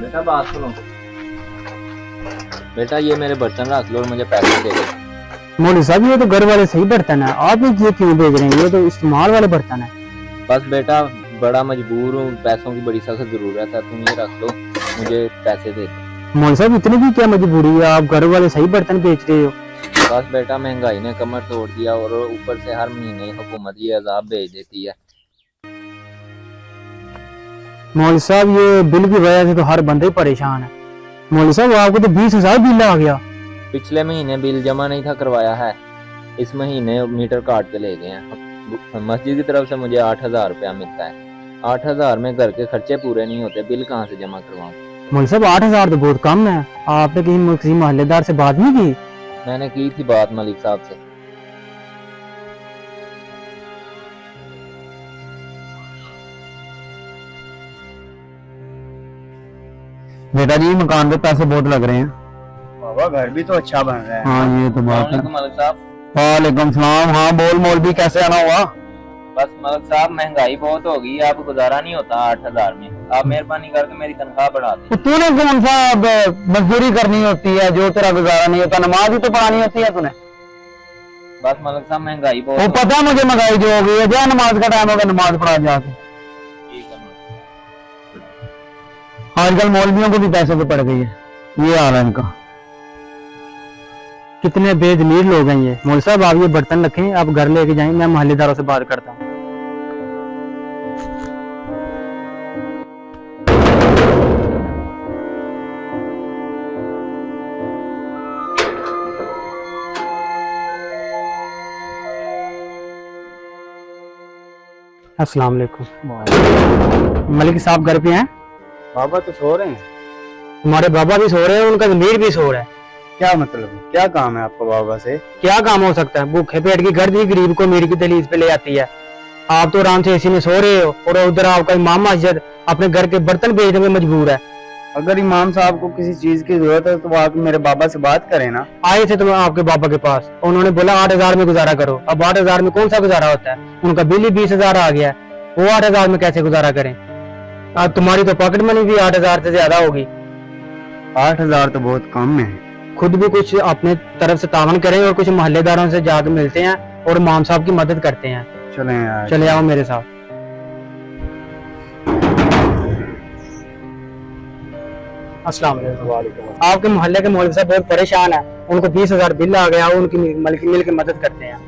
बेटा बात सुनो। बेटा ये मेरे बर्तन रख लो और मुझे पैसे दे दो। मौलवी साहब ये तो घर वाले सही बर्तन है, आप ये क्यों भेज रहे हैं? ये तो इस्तेमाल वाले बर्तन है। बस बेटा बड़ा मजबूर हूँ, पैसों की बड़ी सख्त जरूरत है, तुम ये रख लो, मुझे पैसे दे दो। मौलवी साहब इतनी भी क्या मजबूरी है, आप घर वाले सही बर्तन बेच रहे हो। बस बेटा महंगाई ने कमर तोड़ दिया और ऊपर से हर महीने हुकूमत ये अजाब भेज देती है। मौलवी साहब ये बिल की वजह से तो हर बंदे ही परेशान है। मौलवी साहब आपको तो 20,000 बिल आ गया। पिछले महीने बिल जमा नहीं था करवाया है, इस महीने मीटर काट के ले गए हैं। मस्जिद की तरफ से मुझे 8,000 रुपया मिलता है। 8,000 में घर के खर्चे पूरे नहीं होते, बिल कहाँ से जमा करवाऊँ? मौलवी साहब 8,000 तो बहुत कम है। आपने किसी मोहल्लेदार से बात नहीं की? मैंने की थी बात मलिक साहब से। बेटा जी मकान पे पैसे बहुत लग रहे हैं। बाबा घर भी तो अच्छा बन रहा है। हाँ ये तो बात है। वालेकुम मलिक साहब। वालेकुम सलाम। हाँ बोल मौलवी, कैसे आना हुआ? बस मलिक साहब महंगाई बहुत हो गई, आप गुजारा नहीं होता 8,000 में, आप मेहरबानी करके मेरी तनख्वाह बढ़ा दें। तो तूने कौन सा मजदूरी करनी होती है जो तेरा गुजारा नहीं होता? नमाज ही तो पढ़ानी होती है तूने। बस मलिक साहब महंगाई बहुत वो हो पता मुझे महंगाई जो हो गई है, जा नमाज का टाइम होगा, नमाज पढ़ा जाके। गई है। आजकल मौलवियों को भी पैसे पे पड़ गई है, ये हाल है इनका। कितने बेदमीर लोग हैं ये। मौलवी साहब आप ये बर्तन रखें, आप घर लेके जाएं, मैं मोहल्लेदारों से बात करता हूँ। अस्सलाम वालेकुम। मलिक साहब घर पे हैं? बाबा तो सो रहे हैं। हमारे बाबा भी सो रहे हैं, उनका ज़मीर भी सो रहा है। क्या मतलब, क्या काम है आपका बाबा से? क्या काम हो सकता है? भूखे पेट की गर्द ही गरीब को अमीर की दहलीज पे ले आती है। आप तो आराम से एसी में सो रहे हो और उधर आपका इमाम मस्जिद अपने घर के बर्तन बेचने में मजबूर है। अगर इमाम साहब को किसी चीज की जरूरत है तो वो आके मेरे बाबा से बात करें ना। आए थे तो आपके बाबा के पास, उन्होंने बोला 8,000 में गुजारा करो। अब 8,000 में कौन सा गुजारा होता है? उनका बिल ही 20,000 आ गया है, वो 8,000 में कैसे गुजारा करें? अब तुम्हारी तो पॉकेट मनी भी 8,000 से ज्यादा होगी। 8,000 तो बहुत कम है। खुद भी कुछ अपने तरफ से तावन करें और कुछ मोहल्लेदारों से जाकर मिलते हैं और इमाम साहब की मदद करते हैं। चलें यार, चले आओ मेरे साथ। अस्सलाम वालेकुम। आपके मोहल्ले के मौलवी साहब बहुत परेशान है, उनको 20,000 बिल आ गया, उनकी मिल के मदद करते हैं।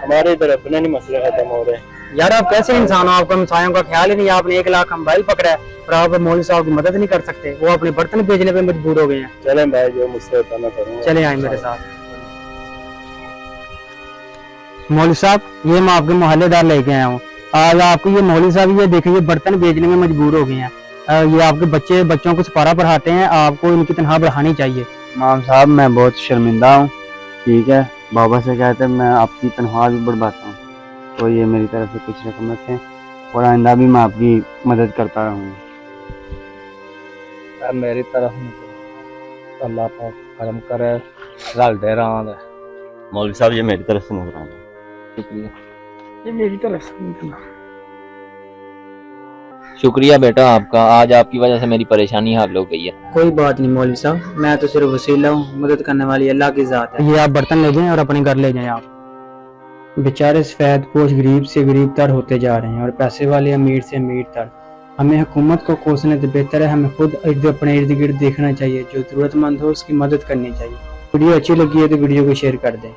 हमारे इधर अपने नहीं मसले खत्म हो रहे। यार आप कैसे इंसान हो, आपका हमसायों का ख्याल ही नहीं। आपने 1 लाख मोबाइल पकड़ा है और आप मौलवी साहब की मदद नहीं कर सकते, वो अपने बर्तन बेचने पे मजबूर हो गए हैं। चलें भाई, जो मुझसे होता मैं करूँगा। चले आए मेरे साथ। मौलवी साहब ये मैं आपके मोहल्लेदार लेके आया हूँ आज। आपको ये मौलवी साहब ये देखिए, ये बर्तन बेचने में मजबूर हो गए हैं। ये आपके बच्चों को सिपारा पढ़ाते हैं, आपको इनकी तनख्वाह बढ़ानी चाहिए। इमाम साहब मैं बहुत शर्मिंदा हूँ, ठीक है, बाबा से कहते हैं मैं आपकी तनख्वाह भी बढ़वाता हूँ, तो ये मेरी तरफ से कुछ रकम रखें और आइंदा भी मैं आपकी मदद करता रहूँगा। मेरी तरफ अल्लाह पाक करम करे, रल दे रहा है। मौलवी साहब ये मेरी तरफ से नजर आना। शुक्रिया। ये मेरी तरफ से। शुक्रिया बेटा आपका, आज आपकी वजह से मेरी परेशानी हल हो गई है। कोई बात नहीं मौलवी साहब, मैं तो सिर्फ वसीला हूँ, मदद करने वाली अल्लाह की जात है। ये आप बर्तन ले जाएं और अपने घर ले जाएं। आप बेचारे सफेद पोश गरीब से गरीब तर होते जा रहे हैं और पैसे वाले अमीर से अमीर तर। हमें हुकूमत को कोसने से बेहतर है हमें खुद अपने इर्द गिर्द देखना चाहिए, जो जरूरतमंद हो उसकी मदद करनी चाहिए। वीडियो अच्छी लगी है तो वीडियो को शेयर कर दें।